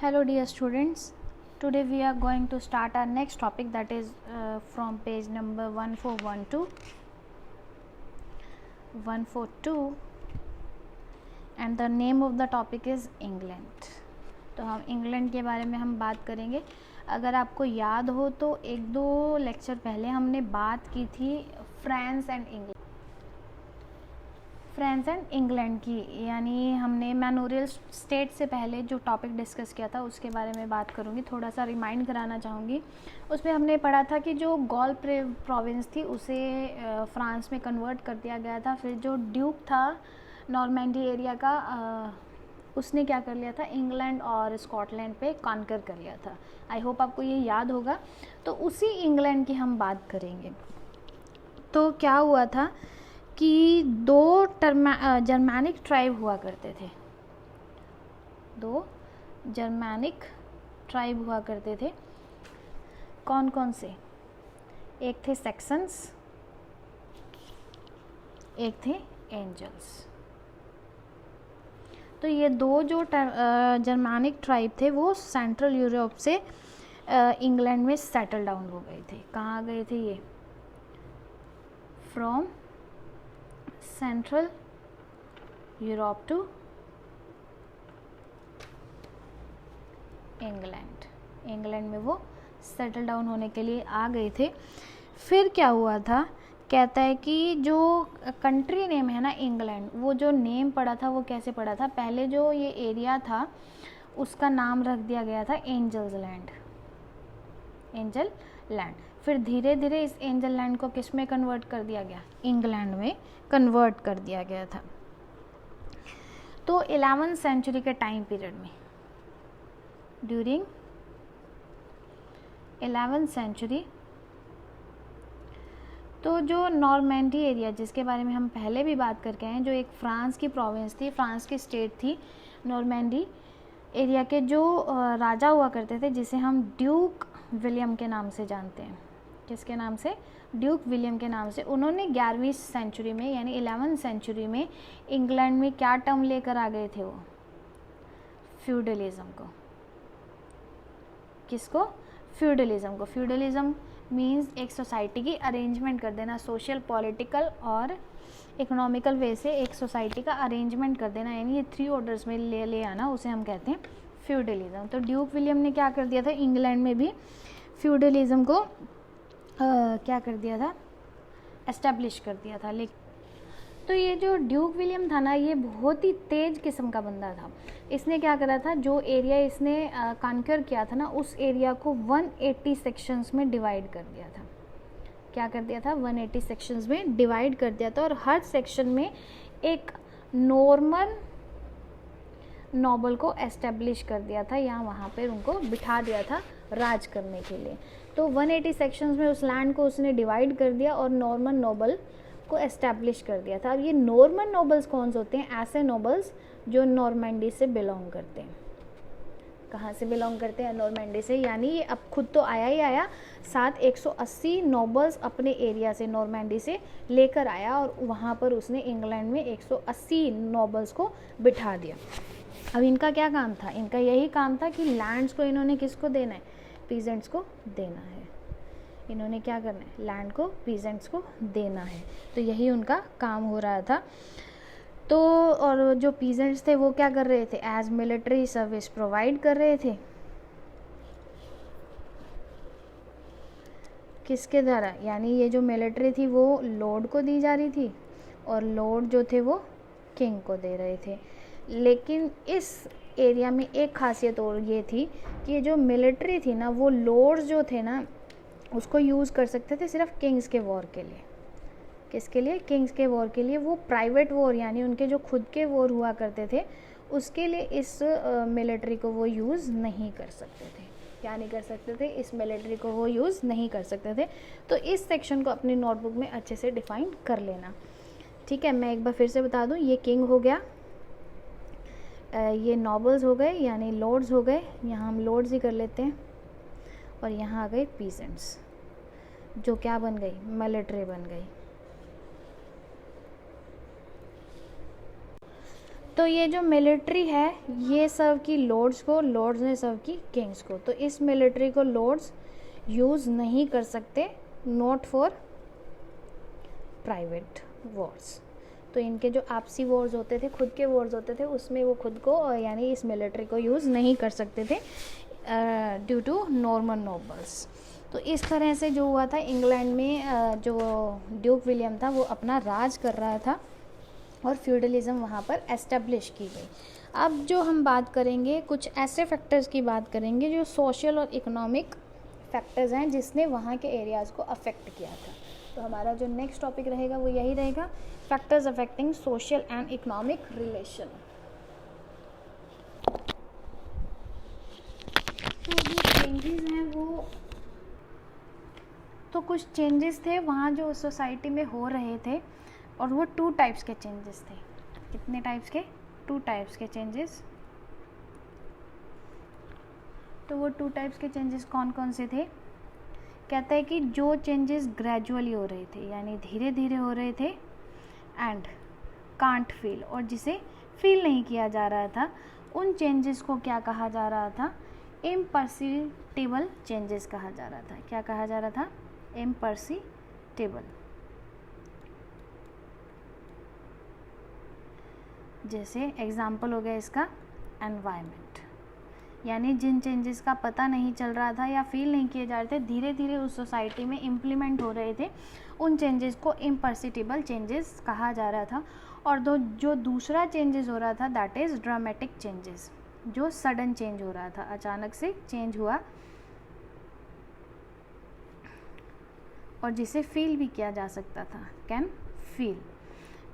Hello dear students, today we are going to start our next topic, that is from page number 142 and the name of the topic is England. तो हम England के बारे में हम बात करेंगे. अगर आपको याद हो तो एक दो लेक्चर पहले हमने बात की थी फ्रांस एंड इंग्लैंड की, यानी हमने मैनोरियल स्टेट से पहले जो टॉपिक डिस्कस किया था उसके बारे में बात करूँगी. थोड़ा सा रिमाइंड कराना चाहूँगी. उसमें हमने पढ़ा था कि जो गॉल प्रोविंस थी उसे फ्रांस में कन्वर्ट कर दिया गया था. फिर जो ड्यूक था नॉर्मैंडी एरिया का, उसने क्या कर लिया था, इंग्लैंड और स्कॉटलैंड पे कॉन्कर कर लिया था. आई होप आपको ये याद होगा. तो उसी इंग्लैंड की हम बात करेंगे. तो क्या हुआ था कि दो जर्मैनिक ट्राइब हुआ करते थे. दो जर्मैनिक ट्राइब हुआ करते थे. कौन कौन से? एक थे सेक्सन्स, एक थे एंजल्स. तो ये दो जो जर्मैनिक ट्राइब थे वो सेंट्रल यूरोप से इंग्लैंड में सेटल डाउन हो गए थे. कहाँ गए थे ये? From central Europe to England में वो सेटल डाउन होने के लिए आ गए थे. फिर क्या हुआ था, कहता है कि जो कंट्री नेम है ना इंग्लैंड, वो जो नेम पड़ा था वो कैसे पड़ा था, पहले जो ये एरिया था उसका नाम रख दिया गया था एंजल लैंड. फिर धीरे धीरे इस एंजल लैंड को किस में कन्वर्ट कर दिया गया? इंग्लैंड में कन्वर्ट कर दिया गया था. तो 11वीं सेंचुरी के टाइम पीरियड में, ड्यूरिंग 11वीं सेंचुरी, तो जो नॉर्मैंडी एरिया जिसके बारे में हम पहले भी बात करके आए हैं, जो एक फ्रांस की प्रोविंस थी, फ्रांस की स्टेट थी, नॉर्मैंडी एरिया के जो राजा हुआ करते थे, जिसे हम ड्यूक विलियम के नाम से जानते हैं. किसके नाम से? ड्यूक विलियम के नाम से. उन्होंने 11वीं सेंचुरी में यानी 11वीं सेंचुरी में इंग्लैंड में क्या टर्म लेकर आ गए थे? वो फ्यूडलिज्म को. किसको? फ्यूडलिज्म को. फ्यूडलिज्म मीन्स एक सोसाइटी की अरेंजमेंट कर देना, सोशल, पॉलिटिकल और इकोनॉमिकल वे से एक सोसाइटी का अरेंजमेंट कर देना, यानी ये 3 ऑर्डर्स में ले आना, उसे हम कहते हैं फ्यूडलिज्म. तो ड्यूक विलियम ने क्या कर दिया था, इंग्लैंड में भी फ्यूडलिज्म को क्या कर दिया था, एस्टेब्लिश कर दिया था. तो ये जो ड्यूक विलियम था ना, ये बहुत ही तेज किस्म का बंदा था. इसने क्या करा था, जो एरिया इसने कॉन्कर किया था ना, उस एरिया को 180 सेक्शंस में डिवाइड कर दिया था. क्या कर दिया था? 180 सेक्शंस में डिवाइड कर दिया था. और हर सेक्शन में एक नॉर्मन नोबल को एस्टेब्लिश कर दिया था, या वहाँ पर उनको बिठा दिया था राज करने के लिए. तो 180 सेक्शंस में उस लैंड को उसने डिवाइड कर दिया और नॉर्मन नोबल को एस्टैब्लिश कर दिया था. अब ये नॉर्मन नोबल्स कौन से होते हैं? ऐसे नोबल्स जो नॉर्मैंडी से बिलोंग करते हैं. कहाँ से बिलोंग करते हैं? नॉर्मैंडी से. यानी ये अब खुद तो आया ही आया, साथ 180 नोबल्स अपने एरिया से, नॉर्मैंडी से लेकर आया, और वहाँ पर उसने इंग्लैंड में 180 नोबल्स को बिठा दिया. अब इनका क्या काम था? इनका यही काम था कि लैंड्स को इन्होंने किसको देना है? पीजेंट्स को देना है. इन्होंने क्या करना है? लैंड को पीजेंट्स को देना है. तो यही उनका काम हो रहा था. तो और जो पीजेंट्स थे वो क्या कर रहे थे? एज मिलिट्री सर्विस प्रोवाइड कर रहे थे. किसके द्वारा? यानी ये जो मिलिट्री थी वो लॉर्ड को दी जा रही थी, और लॉर्ड जो थे वो किंग को दे रहे थे. लेकिन इस एरिया में एक खासियत और ये थी कि ये जो मिलिट्री थी ना, वो लॉर्ड्स जो थे ना उसको यूज़ कर सकते थे सिर्फ किंग्स के वॉर के लिए. किसके लिए? किंग्स के वॉर के लिए. वो प्राइवेट वॉर यानी उनके जो खुद के वॉर हुआ करते थे उसके लिए इस मिलिट्री को वो यूज़ नहीं कर सकते थे. क्या नहीं कर सकते थे? इस मिलिट्री को वो यूज़ नहीं कर सकते थे. तो इस सेक्शन को अपनी नोटबुक में अच्छे से डिफ़ाइन कर लेना. ठीक है, मैं एक बार फिर से बता दूँ. ये किंग हो गया, ये नॉबल्स हो गए यानी लॉर्ड्स हो गए, यहाँ हम लॉर्ड्स ही कर लेते हैं, और यहाँ आ गए पीजेंट्स, जो क्या बन गई? मिलिट्री बन गई. तो ये जो मिलिट्री है ये सर्व की लॉर्ड्स को, लॉर्ड्स ने सर्व की किंग्स को। तो इस मिलिट्री को लॉर्ड्स यूज़ नहीं कर सकते, नॉट फॉर प्राइवेट वॉर्स। तो इनके जो आपसी वॉर्स होते थे, खुद के वॉर्स होते थे, उसमें वो खुद को यानी इस मिलिट्री को यूज़ नहीं कर सकते थे ड्यू टू नॉर्मन नोबल्स। तो इस तरह से जो हुआ था इंग्लैंड में जो ड्यूक विलियम था वो अपना राज कर रहा था और फ्यूडलिज्म वहाँ पर एस्टेब्लिश की गई। अब जो हम बात करेंगे कुछ ऐसे फैक्टर्स की बात करेंगे जो सोशल और इकोनॉमिक फैक्टर्स हैं जिसने वहाँ के एरियाज़ को अफेक्ट किया था। तो हमारा जो नेक्स्ट टॉपिक रहेगा वो यही रहेगा, factors affecting social and economic relation. तो जो चेंजेस हैं वो, तो कुछ चेंजेस थे वहाँ जो सोसाइटी में हो रहे थे और वो 2 टाइप्स के चेंजेस थे। कितने टाइप्स के? 2 टाइप्स के चेंजेस। तो वो 2 टाइप्स के चेंजेस कौन कौन से थे? कहता है कि जो चेंजेस ग्रेजुअली हो रहे थे यानी धीरे धीरे हो रहे थे, एंड कांट फील, और जिसे फील नहीं किया जा रहा था, उन चेंजेस को क्या कहा जा रहा था? इम्पर्सिटेबल चेंजेस कहा जा रहा था। क्या कहा जा रहा था? इम्पर्सिटेबल। जैसे एग्जाम्पल हो गया इसका एनवायरनमेंट, यानी जिन चेंजेस का पता नहीं चल रहा था या फील नहीं किए जा रहे थे, धीरे धीरे उस सोसाइटी में इम्प्लीमेंट हो रहे थे, उन चेंजेस को इम्पर्सिटेबल चेंजेस कहा जा रहा था। और जो दूसरा चेंजेस हो रहा था दैट इज़ ड्रामेटिक चेंजेस, जो सडन चेंज हो रहा था, अचानक से चेंज हुआ और जिसे फील भी किया जा सकता था, कैन फील,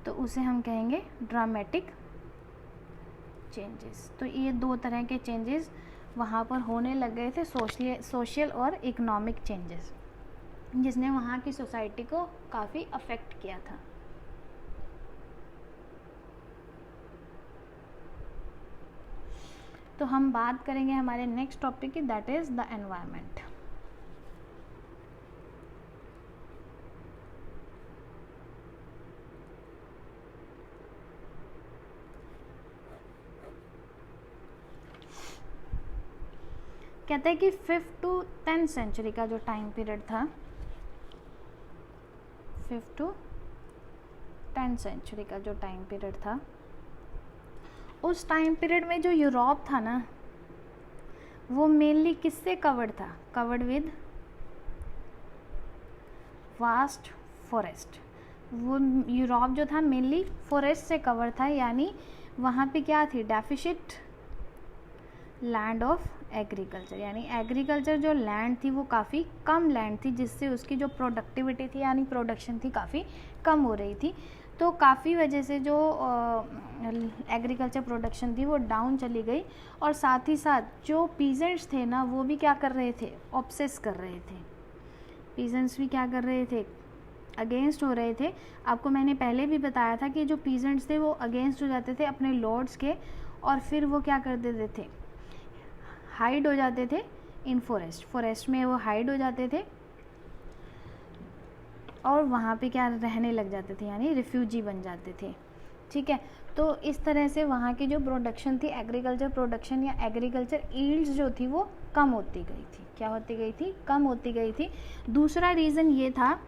तो उसे हम कहेंगे ड्रामेटिक चेंजेस। तो ये 2 तरह के चेंजेस वहाँ पर होने लग गए थे, सोशल और इकोनॉमिक चेंजेस, जिसने वहाँ की सोसाइटी को काफ़ी अफेक्ट किया था। तो हम बात करेंगे हमारे नेक्स्ट टॉपिक की, दैट इज़ द एनवायरनमेंट। कहते हैं कि 5th to 10th सेंचुरी का जो टाइम पीरियड था, 5th to 10th सेंचुरी का जो टाइम पीरियड था, उस टाइम पीरियड में जो यूरोप था ना, वो मेनली किससे कवर्ड था? Covered with vast forest. वो यूरोप जो था मेनली फॉरेस्ट से कवर था, यानी वहाँ पे क्या थी? डेफिशिट लैंड ऑफ एग्रीकल्चर, यानी एग्रीकल्चर जो लैंड थी वो काफ़ी कम लैंड थी, जिससे उसकी जो प्रोडक्टिविटी थी यानी प्रोडक्शन थी काफ़ी कम हो रही थी। तो काफ़ी वजह से जो एग्रीकल्चर प्रोडक्शन थी वो डाउन चली गई, और साथ ही साथ जो पीजेंट्स थे ना वो भी क्या कर रहे थे? ऑब्सेस कर रहे थे। पीजेंट्स भी क्या कर रहे थे? अगेंस्ट हो रहे थे। आपको मैंने पहले भी बताया था कि जो पीजेंट्स थे वो अगेंस्ट हो जाते थे अपने लॉर्ड्स के, और फिर वो क्या कर देते थे? हाइड हो जाते थे इन फॉरेस्ट में वो हाइड हो जाते थे और वहाँ पे क्या रहने लग जाते थे, यानी रिफ्यूजी बन जाते थे। ठीक है, तो इस तरह से वहाँ की जो प्रोडक्शन थी, एग्रीकल्चर प्रोडक्शन या एग्रीकल्चर ईल्ड्स जो थी वो कम होती गई थी। क्या होती गई थी? कम होती गई थी। दूसरा रीज़न ये था,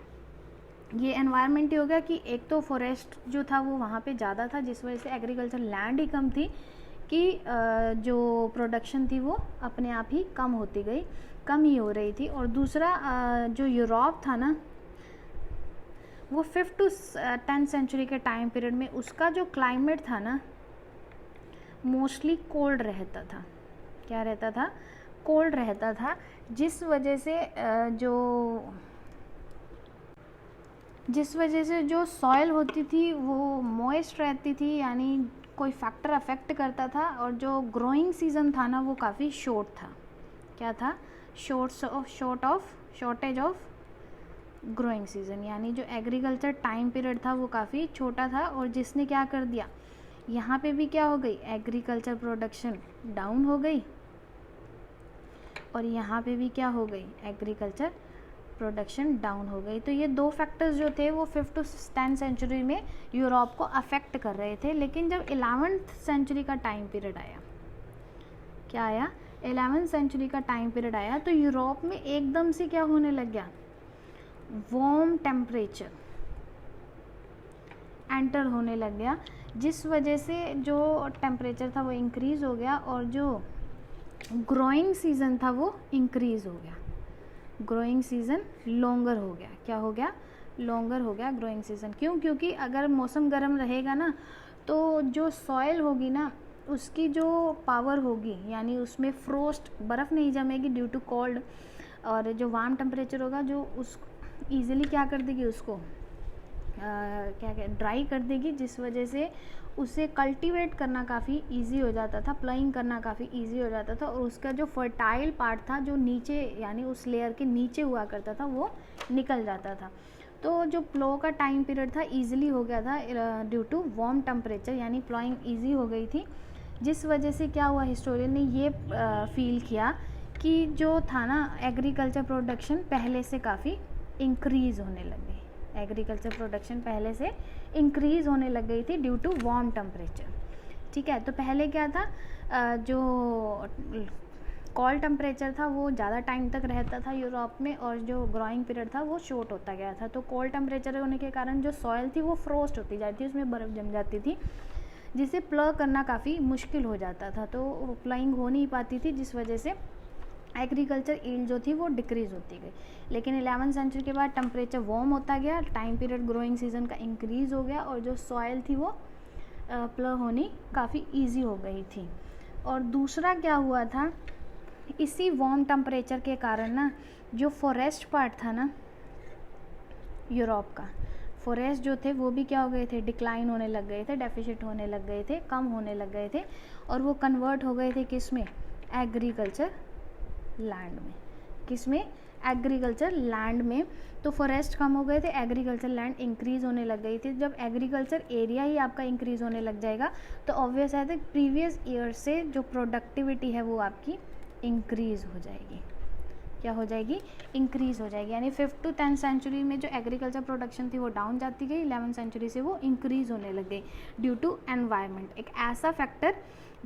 ये एनवायरनमेंट ही हो गया कि एक तो फॉरेस्ट जो था वो वहाँ पे ज़्यादा था, जिस वजह से एग्रीकल्चर लैंड ही कम थी कि जो प्रोडक्शन थी वो अपने आप ही कम होती गई, कम ही हो रही थी। और दूसरा जो यूरोप था ना, वो 5th to 10th सेंचुरी के टाइम पीरियड में उसका जो क्लाइमेट था ना मोस्टली कोल्ड रहता था। क्या रहता था? कोल्ड रहता था, जिस वजह से जो सॉइल होती थी वो मॉइस्ट रहती थी, यानी कोई फैक्टर अफेक्ट करता था, और जो ग्रोइंग सीज़न था ना वो काफ़ी शॉर्ट था। क्या था? शॉर्टेज ऑफ ग्रोइंग सीज़न, यानी जो एग्रीकल्चर टाइम पीरियड था वो काफ़ी छोटा था, और जिसने क्या कर दिया, यहाँ पे भी क्या हो गई? एग्रीकल्चर प्रोडक्शन डाउन हो गई, और यहाँ पे भी क्या हो गई? एग्रीकल्चर प्रोडक्शन डाउन हो गई। तो ये दो फैक्टर्स जो थे वो 5th to 10th सेंचुरी में यूरोप को अफेक्ट कर रहे थे। लेकिन जब 11th सेंचुरी का टाइम पीरियड आया, क्या आया, 11th सेंचुरी का टाइम पीरियड आया, तो यूरोप में एकदम से क्या होने लग गया, वार्म टेम्परेचर एंटर होने लग गया, जिस वजह से जो टेम्परेचर था वो इंक्रीज़ हो गया और जो ग्रोइंग सीज़न था वो इंक्रीज़ हो गया, ग्रोइंग सीज़न लॉन्गर हो गया। क्या हो गया, लॉन्गर हो गया ग्रोइंग सीज़न। क्यों, क्योंकि अगर मौसम गर्म रहेगा ना तो जो सॉइल होगी ना उसकी जो पावर होगी, यानी उसमें फ्रोस्ट, बर्फ़ नहीं जमेगी ड्यू टू कोल्ड, और जो वार्म टेम्परेचर होगा जो उस ईज़िली क्या कर देगी, उसको क्या ड्राई कर देगी, जिस वजह से उसे कल्टीवेट करना काफ़ी इजी हो जाता था, प्लाइंग करना काफ़ी इजी हो जाता था, और उसका जो फर्टाइल पार्ट था जो नीचे, यानी उस लेयर के नीचे हुआ करता था, वो निकल जाता था। तो जो प्लो का टाइम पीरियड था ईजिली हो गया था ड्यू टू वार्म टेम्परेचर, यानी प्लॉइंग ईजी हो गई थी, जिस वजह से क्या हुआ, हिस्टोरियन ने ये फील किया कि जो था ना एग्रीकल्चर प्रोडक्शन पहले से काफ़ी इंक्रीज़ होने लग गई, एग्रीकल्चर प्रोडक्शन पहले से इंक्रीज़ होने लग गई थी ड्यू टू वार्म टेम्परेचर। ठीक है, तो पहले क्या था, जो कोल्ड टेम्परेचर था वो ज़्यादा टाइम तक रहता था यूरोप में, और जो ग्रोइंग पीरियड था वो शॉर्ट होता गया था। तो कोल्ड टेम्परेचर होने के कारण जो सॉइल थी वो फ्रोस्ट होती जाती थी, उसमें बर्फ़ जम जाती थी, जिसे प्लो करना काफ़ी मुश्किल हो जाता था, तो प्लाइंग हो नहीं पाती थी, जिस वजह से एग्रीकल्चर ईल्ड जो थी वो डिक्रीज़ होती गई। लेकिन 11th सेंचुरी के बाद टेम्परेचर वार्म होता गया, टाइम पीरियड ग्रोइंग सीजन का इंक्रीज़ हो गया, और जो सॉइल थी वो प्लो होनी काफ़ी इजी हो गई थी। और दूसरा क्या हुआ था, इसी वार्म टेम्परेचर के कारण ना जो फॉरेस्ट पार्ट था ना यूरोप का, फॉरेस्ट जो थे वो भी क्या हो गए थे, डिक्लाइन होने लग गए थे, डेफिसिट होने लग गए थे, कम होने लग गए थे, और वो कन्वर्ट हो गए थे किस में, एग्रीकल्चर लैंड में। किस में, एग्रीकल्चर लैंड में। तो फॉरेस्ट कम हो गए थे, एग्रीकल्चर लैंड इंक्रीज़ होने लग गई थी। जब एग्रीकल्चर एरिया ही आपका इंक्रीज़ होने लग जाएगा तो ऑब्वियस है कि प्रीवियस ईयर से जो प्रोडक्टिविटी है वो आपकी इंक्रीज़ हो जाएगी। क्या हो जाएगी, इंक्रीज़ हो जाएगी। यानी 5th to 10th सेंचुरी में जो एग्रीकल्चर प्रोडक्शन थी वो डाउन जाती गई, 11th सेंचुरी से वो इंक्रीज़ होने लग गई ड्यू टू एनवायरनमेंट। एक ऐसा फैक्टर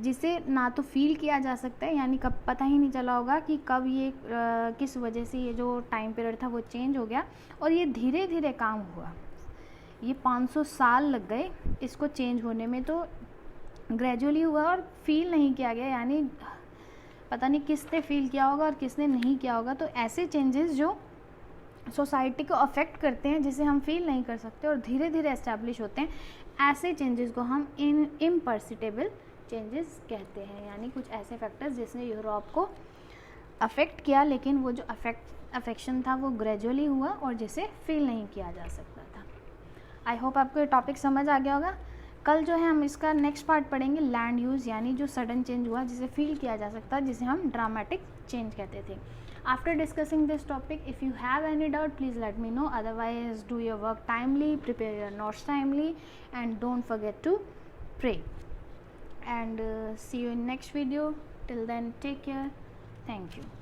जिसे ना तो फील किया जा सकता है, यानी कब पता ही नहीं चला होगा कि कब ये किस वजह से ये जो टाइम पीरियड था वो चेंज हो गया, और ये धीरे धीरे काम हुआ। ये 500 साल लग गए इसको चेंज होने में, तो ग्रेजुअली हुआ और फील नहीं किया गया, यानी पता नहीं किसने फील किया होगा और किसने नहीं किया होगा। तो ऐसे चेंजेस जो सोसाइटी को अफेक्ट करते हैं, जिसे हम फील नहीं कर सकते और धीरे धीरे एस्टैब्लिश होते हैं, ऐसे चेंजेस को हम इम्पर्सिटेबल चेंजेस कहते हैं। यानी कुछ ऐसे फैक्टर्स जिसने यूरोप को अफेक्ट किया, लेकिन वो जो अफेक्शन था वो ग्रेजुअली हुआ और जिसे फील नहीं किया जा सकता था। आई होप आपको ये टॉपिक समझ आ गया होगा। कल जो है हम इसका नेक्स्ट पार्ट पढ़ेंगे, लैंड यूज़, यानी जो सडन चेंज हुआ जिसे फील किया जा सकता है, जिसे हम ड्रामेटिक चेंज कहते थे। After discussing this topic, if you have any doubt, please let me know. Otherwise, do your work timely, prepare your notes timely, and don't forget to pray. And see you in next video. Till then, take care. Thank you.